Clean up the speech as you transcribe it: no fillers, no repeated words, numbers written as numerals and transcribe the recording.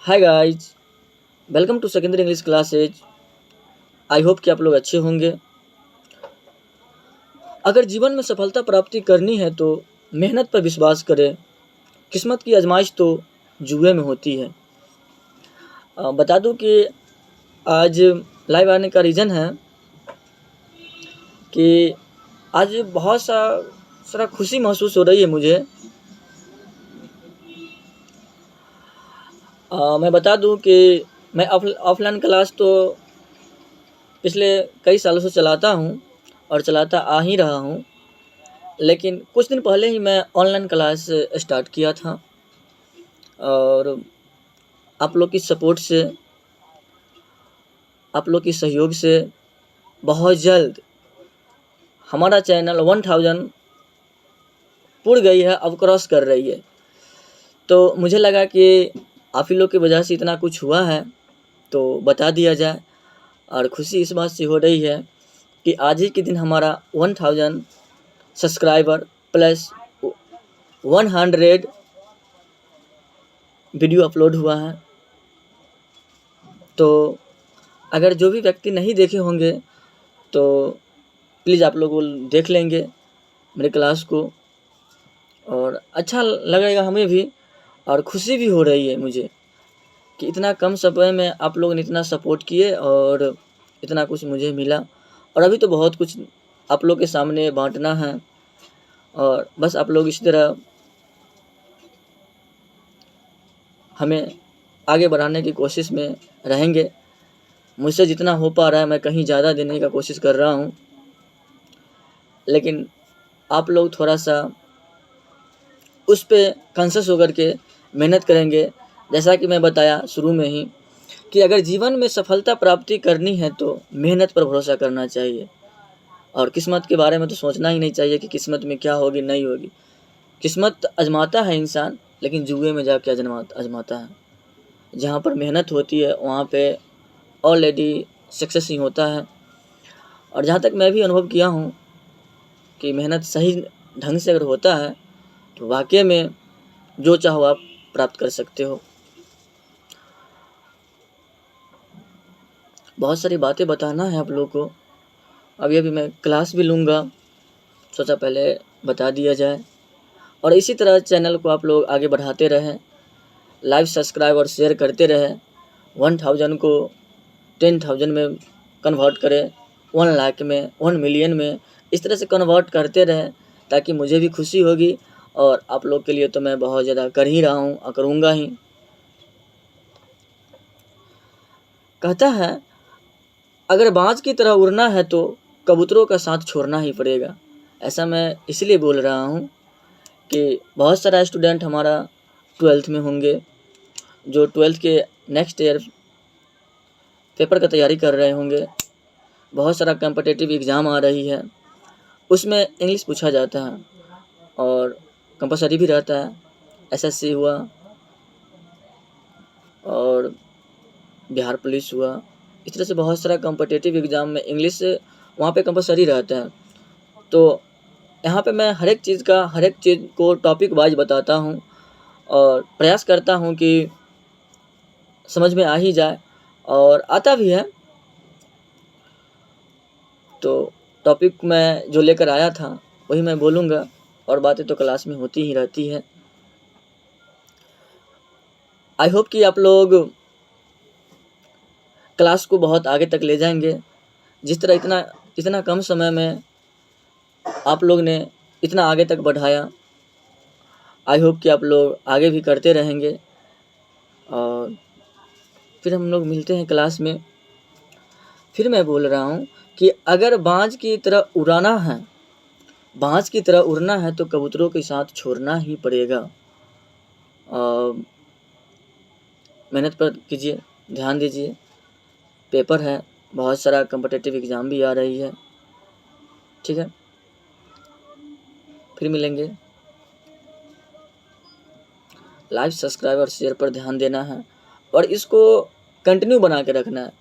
Hi guys, welcome to secondary English classes. I hope कि आप लोग अच्छे होंगे। अगर जीवन में सफलता प्राप्ति करनी है तो मेहनत पर विश्वास करें। किस्मत की आजमाइश तो जुए में होती है। बता दूं कि आज लाइव आने का रीज़न है कि आज बहुत सारा खुशी महसूस हो रही है मुझे। मैं बता दूं कि मैं ऑफलाइन क्लास तो पिछले कई सालों से चलाता हूं और चलाता आ ही रहा हूं, लेकिन कुछ दिन पहले ही मैं ऑनलाइन क्लास स्टार्ट किया था और आप लोग की सपोर्ट से, आप लोग की सहयोग से बहुत जल्द हमारा चैनल 1000 पुर गई है, अब क्रॉस कर रही है। तो मुझे लगा कि आप ही लोग की वजह से इतना कुछ हुआ है तो बता दिया जाए। और खुशी इस बात से हो रही है कि आज ही के दिन हमारा 1000 सब्सक्राइबर प्लस 100 वीडियो अपलोड हुआ है। तो अगर जो भी व्यक्ति नहीं देखे होंगे तो प्लीज़ आप लोग देख लेंगे मेरे क्लास को, और अच्छा लगेगा हमें भी, और खुशी भी हो रही है मुझे कि इतना कम समय में आप लोगों ने इतना सपोर्ट किए और इतना कुछ मुझे मिला। और अभी तो बहुत कुछ आप लोग के सामने बांटना है, और बस आप लोग इसी तरह हमें आगे बढ़ाने की कोशिश में रहेंगे। मुझसे जितना हो पा रहा है मैं कहीं ज़्यादा देने का कोशिश कर रहा हूँ, लेकिन आप लोग थोड़ा सा उस पर कॉन्शियस होकर के मेहनत करेंगे। जैसा कि मैं बताया शुरू में ही कि अगर जीवन में सफलता प्राप्ति करनी है तो मेहनत पर भरोसा करना चाहिए, और किस्मत के बारे में तो सोचना ही नहीं चाहिए कि किस्मत में क्या होगी नहीं होगी। किस्मत आजमाता है इंसान, लेकिन जुए में जाके आजमाता है। जहाँ पर मेहनत होती है वहाँ पे ऑलरेडी सक्सेस ही होता है। और जहाँ तक मैं भी अनुभव किया हूँ कि मेहनत सही ढंग से अगर होता है तो वाकई में जो चाहो आप प्राप्त कर सकते हो। बहुत सारी बातें बताना है आप लोगों को। अभी मैं क्लास भी लूँगा, सोचा पहले बता दिया जाए। और इसी तरह चैनल को आप लोग आगे बढ़ाते रहें, लाइव सब्सक्राइब और शेयर करते रहें। 1000 को 10,000 में कन्वर्ट करें, 1 लाख में, 1 मिलियन में, इस तरह से कन्वर्ट करते रहें ताकि मुझे भी खुशी होगी। और आप लोग के लिए तो मैं बहुत ज़्यादा कर ही रहा हूँ और करूँगा ही। कहता है अगर बाज की तरह उड़ना है तो कबूतरों का साथ छोड़ना ही पड़ेगा। ऐसा मैं इसलिए बोल रहा हूँ कि बहुत सारा स्टूडेंट हमारा 12th में होंगे, जो 12th के नेक्स्ट ईयर पेपर का तैयारी कर रहे होंगे। बहुत सारा कॉम्पिटिटिव एग्ज़ाम आ रही है, उसमें इंग्लिश पूछा जाता है और कंपलसरी भी रहता है। एसएससी हुआ और बिहार पुलिस हुआ, इस तरह से बहुत सारा कॉम्पिटिटिव एग्ज़ाम में इंग्लिश वहाँ पे कंपलसरी रहता है। तो यहाँ पे मैं हर एक चीज़ को टॉपिक वाइज बताता हूँ और प्रयास करता हूँ कि समझ में आ ही जाए, और आता भी है। तो टॉपिक मैं जो लेकर आया था वही मैं बोलूँगा, और बातें तो क्लास में होती ही रहती है। आई होप कि आप लोग क्लास को बहुत आगे तक ले जाएंगे। जिस तरह इतना कम समय में आप लोग ने इतना आगे तक बढ़ाया, आई होप कि आप लोग आगे भी करते रहेंगे। और फिर हम लोग मिलते हैं क्लास में। फिर मैं बोल रहा हूँ कि अगर बाज की तरह उड़ना है तो कबूतरों के साथ छोड़ना ही पड़ेगा। मेहनत पर कीजिए, ध्यान दीजिए। पेपर है, बहुत सारा कॉम्पिटिटिव एग्ज़ाम भी आ रही है। ठीक है, फिर मिलेंगे। लाइक, सब्सक्राइब और शेयर पर ध्यान देना है और इसको कंटिन्यू बना के रखना है।